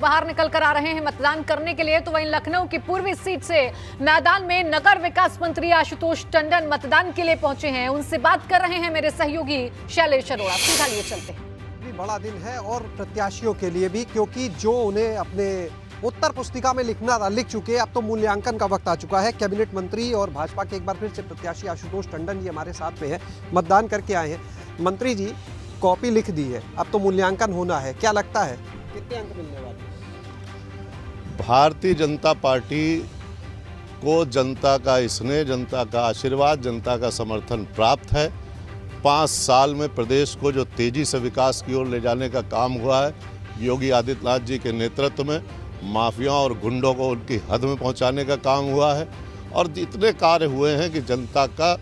बाहर निकल कर आ रहे हैं मतदान करने के लिए। तो वहीं लखनऊ की पूर्वी सीट से मैदान में नगर विकास मंत्री आशुतोष टंडन मतदान के लिए पहुंचे हैं। उनसे बात कर रहे हैं मेरे सहयोगी शैलेश अरोड़ा। सीधा लिए चलते हैं। बड़ा दिन है और प्रत्याशियों के लिए भी, क्योंकि जो उन्हें अपने उत्तर पुस्तिका में लिखना था लिख चुके। अब तो मूल्यांकन का वक्त आ चुका है। कैबिनेट मंत्री और भाजपा के एक बार फिर से प्रत्याशी आशुतोष टंडन जी हमारे साथ में है, मतदान करके आए हैं। मंत्री जी, कॉपी लिख दी है, अब तो मूल्यांकन होना है, क्या लगता है कितने अंक मिलने वाले? भारतीय जनता पार्टी को जनता का स्नेह, जनता का आशीर्वाद, जनता का समर्थन प्राप्त है। 5 साल में प्रदेश को जो तेजी से विकास की ओर ले जाने का काम हुआ है, योगी आदित्यनाथ जी के नेतृत्व में माफियाओं और गुंडों को उनकी हद में पहुंचाने का काम हुआ है। और जितने कार्य हुए हैं कि जनता का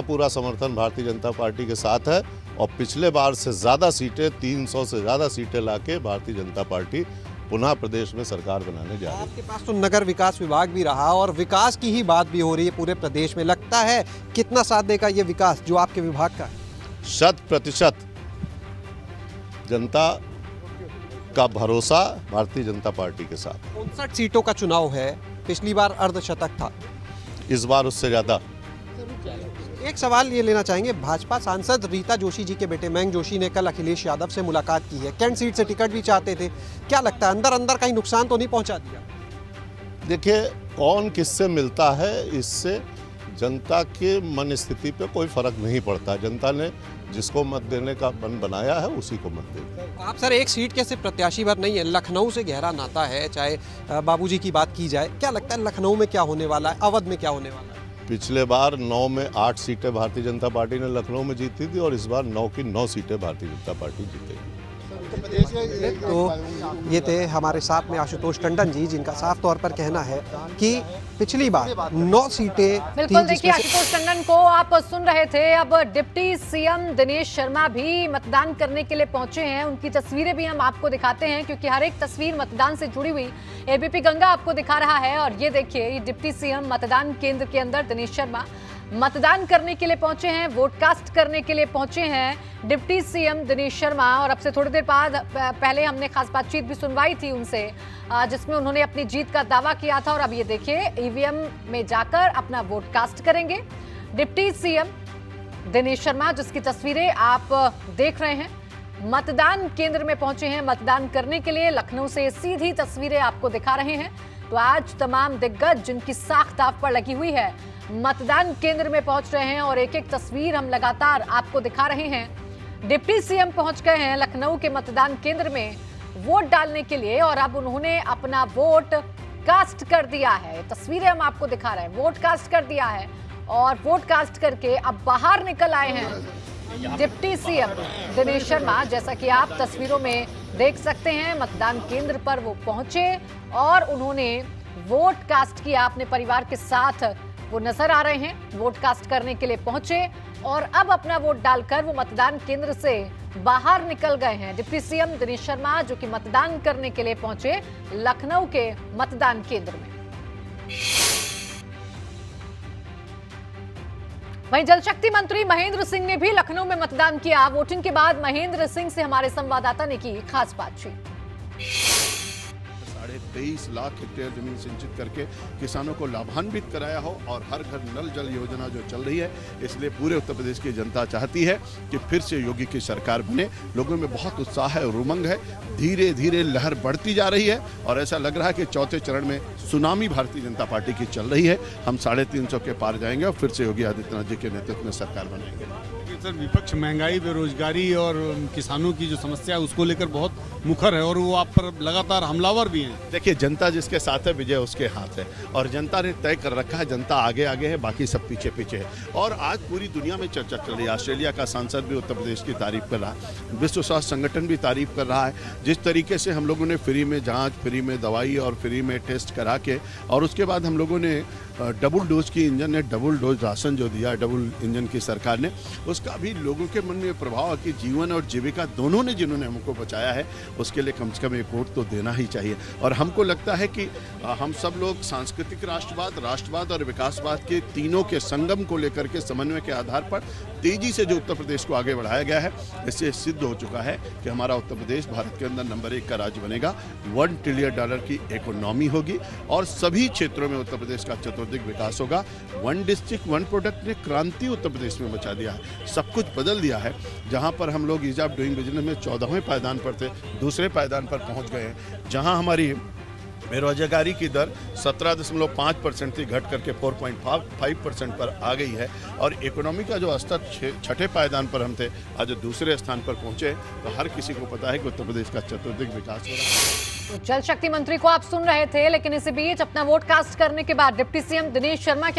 पूरा समर्थन भारतीय जनता पार्टी के साथ है। और पिछले बार से ज़्यादा सीटें, 300 से ज़्यादा सीटें लाके भारतीय जनता पार्टी पुनः प्रदेश में सरकार बनाने जा रही है। आपके पास तो नगर विकास विभाग भी रहा और विकास की ही बात भी हो रही है पूरे प्रदेश में। लगता है कितना साथ देगा ये विकास जो आपके विभाग का है? 100% जनता का भरोसा भारतीय जनता पार्टी के साथ। 59 सीटों का चुनाव है, पिछली बार अर्धशतक था, इस बार उससे ज़्यादा। एक सवाल ये लेना चाहेंगे, भाजपा सांसद रीता जोशी जी के बेटे मयंक जोशी ने कल अखिलेश यादव से मुलाकात की है। कैंट सीट से टिकट भी चाहते थे, क्या लगता है अंदर अंदर कहीं नुकसान तो नहीं पहुंचा दिया? देखिए, कौन किससे मिलता है इससे जनता के मन स्थिति पे कोई फर्क नहीं पड़ता। जनता ने जिसको मत देने का मन बनाया है उसी को मत देगा। आप सर एक सीट के सिर्फ प्रत्याशी भर नहीं है, लखनऊ से गहरा नाता है, चाहे बाबूजी की बात की जाए। क्या लगता है लखनऊ में क्या होने वाला है, अवध में क्या होने वाला है? पिछले बार 9 में 8 सीटें भारतीय जनता पार्टी ने लखनऊ में जीती थी और इस बार 9 की 9 सीटें भारतीय जनता पार्टी जीतेगी। तो ये थे हमारे साथ में आशुतोष टंडन जी, जिनका साफ तौर पर कहना है कि पिछली बार 9 सीटें। बिल्कुल, देखिए आशुतोष टंडन को आप सुन रहे थे। अब डिप्टी सीएम दिनेश शर्मा भी मतदान करने के लिए पहुंचे हैं। उनकी तस्वीरें भी हम आपको दिखाते हैं, क्योंकि हर एक तस्वीर मतदान से जुड़ी हुई एबीपी गंगा आपको दिखा रहा है। और ये देखिए, ये डिप्टी सीएम मतदान केंद्र के अंदर दिनेश शर्मा मतदान करने के लिए पहुंचे हैं, वोट कास्ट करने के लिए पहुंचे हैं डिप्टी सीएम दिनेश शर्मा। और अब से थोड़ी देर बाद पहले हमने खास बातचीत भी सुनवाई थी उनसे, जिसमें उन्होंने अपनी जीत का दावा किया था। और अब ये देखिए, ईवीएम में जाकर अपना वोट कास्ट करेंगे डिप्टी सीएम दिनेश शर्मा, जिसकी तस्वीरें आप देख रहे हैं। मतदान केंद्र में पहुंचे हैं मतदान करने के लिए। लखनऊ से सीधी तस्वीरें आपको दिखा रहे हैं। तो आज तमाम दिग्गज जिनकी साख दाव पर लगी हुई है मतदान केंद्र में पहुंच रहे हैं और एक एक तस्वीर हम लगातार आपको दिखा रहे हैं। डिप्टी सीएम पहुंच गए हैं लखनऊ के मतदान केंद्र में वोट डालने के लिए और अब उन्होंने अपना वोट कास्ट कर दिया है। तस्वीरें हम आपको दिखा रहे हैं, वोट कास्ट कर दिया है और वोट कास्ट करके अब बाहर निकल आए हैं डिप्टी सीएम दिनेश शर्मा। जैसा कि आप तस्वीरों में देख सकते हैं, मतदान केंद्र पर वो पहुंचे और उन्होंने वोट कास्ट किया। अपने परिवार के साथ वो नजर आ रहे हैं, वोट कास्ट करने के लिए पहुंचे और अब अपना वोट डालकर वो मतदान केंद्र से बाहर निकल गए हैं। डिप्टी सीएम दिनेश शर्मा जो कि मतदान करने के लिए पहुंचे लखनऊ के मतदान केंद्र में। वहीं जल शक्ति मंत्री महेंद्र सिंह ने भी लखनऊ में मतदान किया। वोटिंग के बाद महेंद्र सिंह से हमारे संवाददाता ने की खास बातचीत। 23 लाख हेक्टेयर जमीन सिंचित करके किसानों को लाभान्वित कराया हो और हर घर नल जल योजना जो चल रही है, इसलिए पूरे उत्तर प्रदेश की जनता चाहती है कि फिर से योगी की सरकार बने। लोगों में बहुत उत्साह है और उमंग है, धीरे धीरे लहर बढ़ती जा रही है और ऐसा लग रहा है कि चौथे चरण में सुनामी भारतीय जनता पार्टी की चल रही है। हम 350 के पार जाएंगे और फिर से योगी आदित्यनाथ जी के नेतृत्व में सरकार बनाएंगे। सर, विपक्ष महंगाई, बेरोजगारी और किसानों की जो समस्या है उसको लेकर बहुत मुखर है और वो आप पर लगातार हमलावर भी हैं। देखिए, जनता जिसके साथ है विजय उसके हाथ है और जनता ने तय कर रखा है। जनता आगे आगे है, बाकी सब पीछे पीछे है। और आज पूरी दुनिया में चर्चा चल रही है। ऑस्ट्रेलिया का सांसद भी उत्तर प्रदेश की तारीफ कर रहा है, विश्व स्वास्थ्य संगठन भी तारीफ कर रहा है। जिस तरीके से हम लोगों ने फ्री में जाँच, फ्री में दवाई और फ्री में टेस्ट करा के और उसके बाद हम लोगों ने डबल डोज की इंजन ने डबल डोज राशन जो दिया, डबल इंजन की सरकार ने, उसका उसका भी लोगों के मन में प्रभाव कि जीवन और जीविका दोनों ने जिन्होंने हमको बचाया है, उसके लिए कम से कम एक वोट तो देना ही चाहिए। और हमको लगता है कि हम सब लोग सांस्कृतिक राष्ट्रवाद और विकासवाद के तीनों के संगम को लेकर के समन्वय के आधार पर तेजी से जो उत्तर प्रदेश को आगे बढ़ाया गया है, इससे सिद्ध हो चुका है कि हमारा उत्तर प्रदेश भारत के अंदर नंबर 1 का राज्य बनेगा। $1 ट्रिलियन की इकोनॉमी होगी और सभी क्षेत्रों में उत्तर प्रदेश का चतुर्दिक विकास होगा। 1 डिस्ट्रिक्ट 1 प्रोडक्ट ने क्रांति उत्तर प्रदेश में मचा दिया है, सब कुछ बदल दिया है। जहां पर हम लोग ईज ऑफ डूइंग बिजनेस में 14वें पायदान पर थे, दूसरे पायदान पर पहुंच गए हैं। जहां हमारी बेरोजगारी की दर 17.5% थी, घट करके 4.5% पर आ गई है। और इकोनॉमी का जो स्तर 6ठे पायदान पर हम थे, आज दूसरे स्थान पर पहुंचे। तो हर किसी को पता है कि उत्तर प्रदेश का चतुर्दिक विकास हो रहा है। तो जल शक्ति मंत्री को आप सुन रहे थे, लेकिन इसी बीच अपना वोट कास्ट करने के बाद डिप्टी सीएम दिनेश शर्मा